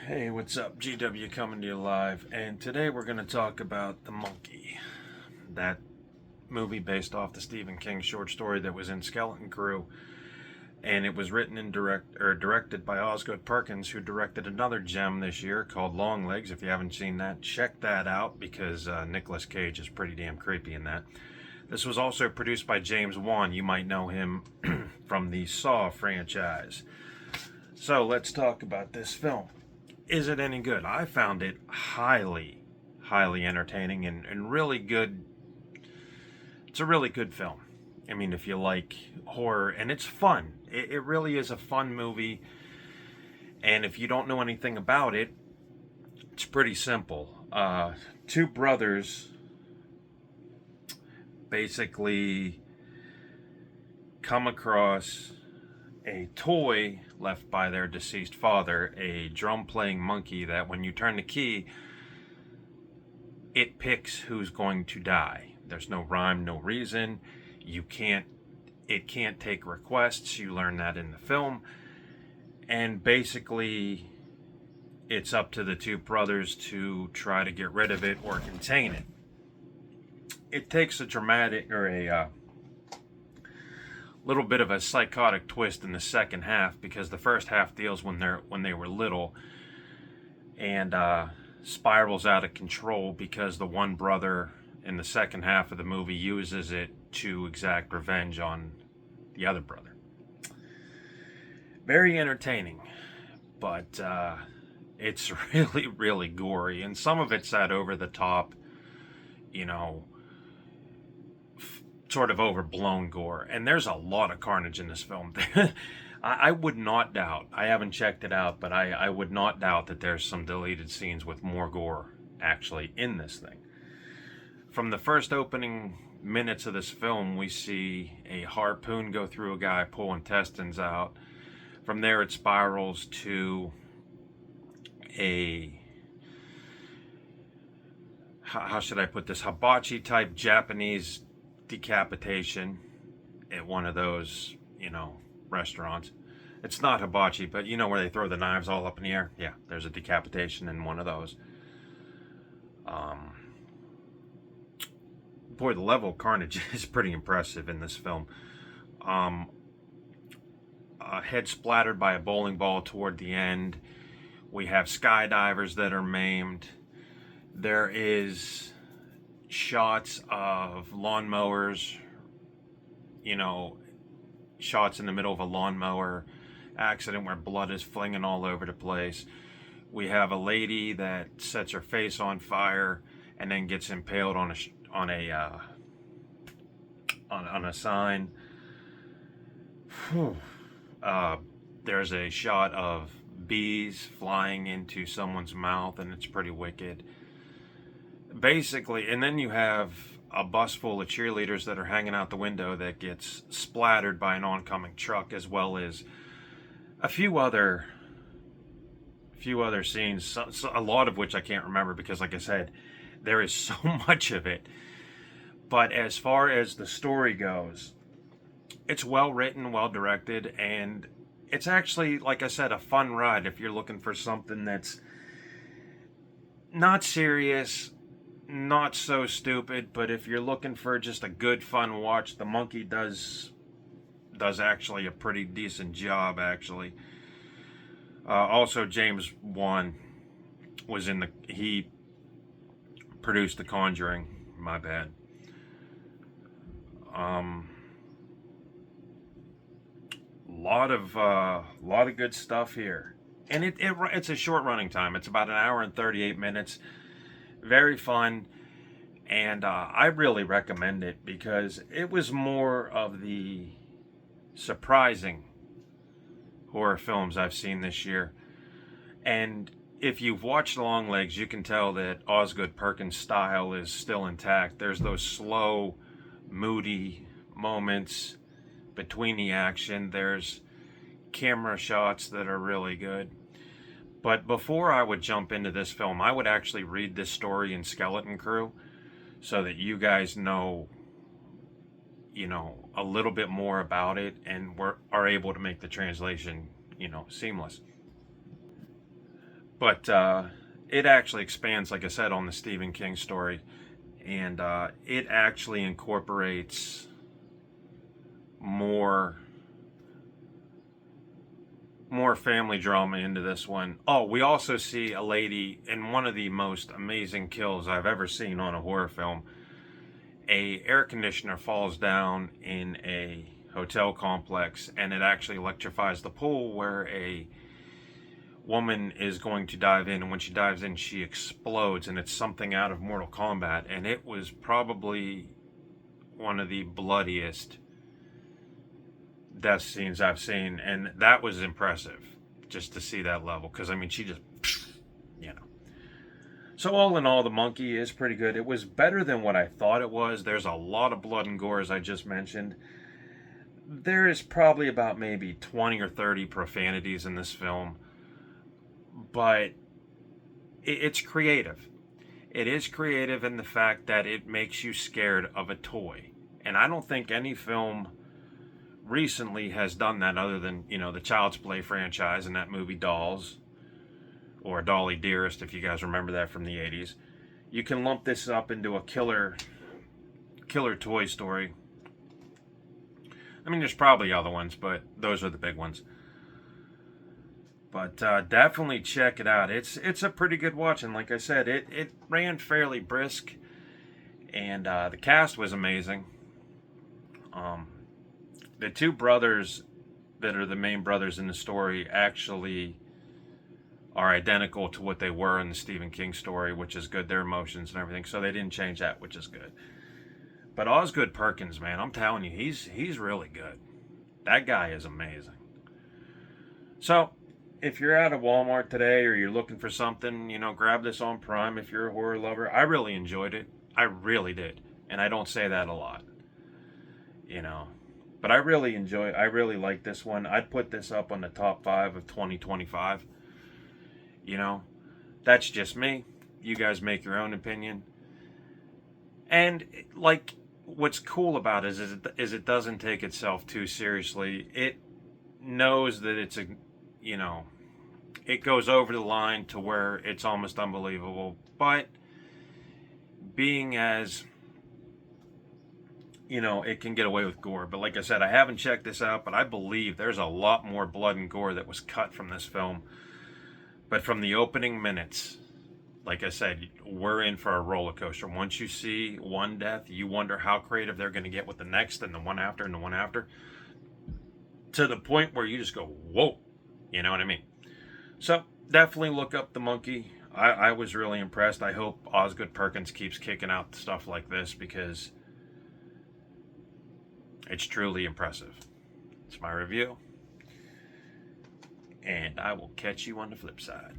Hey, what's up? GW coming to you live, and today we're going to talk about The Monkey, that movie based off the Stephen King short story that was in Skeleton Crew, and it was written and directed by Osgood Perkins, who directed another gem this year called Longlegs. If you haven't seen that, check that out because Nicolas Cage is pretty damn creepy in that. This was also produced by James Wan. You might know him from the Saw franchise. So let's talk about this film. Is it any good? I found it highly entertaining and really good. It's a really good film. I mean, if you like horror, and it's fun. It really is a fun movie. And if you don't know anything about it, it's pretty simple. Two brothers basically come across a toy left by their deceased father, a drum-playing monkey that when you turn the key, it picks who's going to die. There's no rhyme, no reason. It can't take requests. You learn that in the film. And basically, it's up to the two brothers to try to get rid of it or contain it. It takes a dramatic or a little bit of a psychotic twist in the second half, because the first half deals when they were little and spirals out of control because the one brother in the second half of the movie uses it to exact revenge on the other brother. Very entertaining, but it's really gory, and some of it's that over the top, sort of overblown gore, and there's a lot of carnage in this film. I would not doubt, I haven't checked it out, but I would not doubt that there's some deleted scenes with more gore actually in this thing. From the first opening minutes of this film, we see a harpoon go through a guy, pull intestines out. From there it spirals to a, how should I put this, hibachi type Japanese decapitation at one of those, restaurants. It's not hibachi, but where they throw the knives all up in the air? Yeah, there's a decapitation in one of those. Boy, the level of carnage is pretty impressive in this film. A head splattered by a bowling ball toward the end. We have skydivers that are maimed. There is shots of lawnmowers, shots in the middle of a lawnmower accident where blood is flinging all over the place. We have a lady that sets her face on fire and then gets impaled on a sign. There's a shot of bees flying into someone's mouth, and it's pretty wicked. Basically, and then you have a bus full of cheerleaders that are hanging out the window that gets splattered by an oncoming truck, as well as a few other scenes, a lot of which I can't remember because, like I said, there is so much of it. But as far as the story goes, it's well written, well directed, and it's actually, like I said, a fun ride if you're looking for something that's not serious, not so stupid, but if you're looking for just a good fun watch, The Monkey does actually a pretty decent job, actually. Also, James Wan was he produced The Conjuring. My bad. Lot of good stuff here, and it's a short running time. It's about an hour and 38 minutes. Very fun, and I really recommend it because it was more of the surprising horror films I've seen this year. And if you've watched Longlegs, you can tell that Osgood Perkins' style is still intact. There's those slow, moody moments between the action. There's camera shots that are really good. But before I would jump into this film, I would actually read this story in Skeleton Crew so that you guys know, a little bit more about it and are able to make the translation, seamless. But it actually expands, like I said, on the Stephen King story, and it actually incorporates more family drama into this one. Oh, we also see a lady in one of the most amazing kills I've ever seen on a horror film. A air conditioner falls down in a hotel complex, and it actually electrifies the pool where a woman is going to dive in, and when she dives in she explodes, and it's something out of Mortal Kombat, and it was probably one of the bloodiest death scenes I've seen, and that was impressive just to see that level, because I mean she just, you know. So all in all, The Monkey is pretty good. It was better than what I thought it was. There's a lot of blood and gore, as I just mentioned. There is probably about maybe 20 or 30 profanities in this film, but it's creative. It is creative in the fact that it makes you scared of a toy. And I don't think any film recently has done that, other than, you know, the Child's Play franchise and that movie Dolls, or Dolly Dearest, if you guys remember that from the 80s. You can lump this up into a killer toy story. I mean, there's probably other ones, but those are the big ones. But definitely check it out. It's a pretty good watch, and like I said, it ran fairly brisk, and the cast was amazing. The two brothers that are the main brothers in the story actually are identical to what they were in the Stephen King story, which is good. Their emotions and everything, so they didn't change that, which is good. But Osgood Perkins, man, I'm telling you, he's really good. That guy is amazing. So, if you're out of Walmart today or you're looking for something, you know, grab this on Prime if you're a horror lover. I really enjoyed it. I really did. And I don't say that a lot, you know. But I really like this one. I'd put this up on the top 5 of 2025. You know, that's just me. You guys make your own opinion. And, like, what's cool about it is it doesn't take itself too seriously. It knows that it's a, you know, it goes over the line to where it's almost unbelievable, but being as, you know, it can get away with gore. But like I said, I haven't checked this out, but I believe there's a lot more blood and gore that was cut from this film. But from the opening minutes, like I said, we're in for a roller coaster. Once you see one death, you wonder how creative they're going to get with the next, and the one after, and the one after, to the point where you just go, whoa, you know what I mean? So definitely look up The Monkey. I was really impressed. I hope Osgood Perkins keeps kicking out stuff like this, because it's truly impressive. It's my review, and I will catch you on the flip side.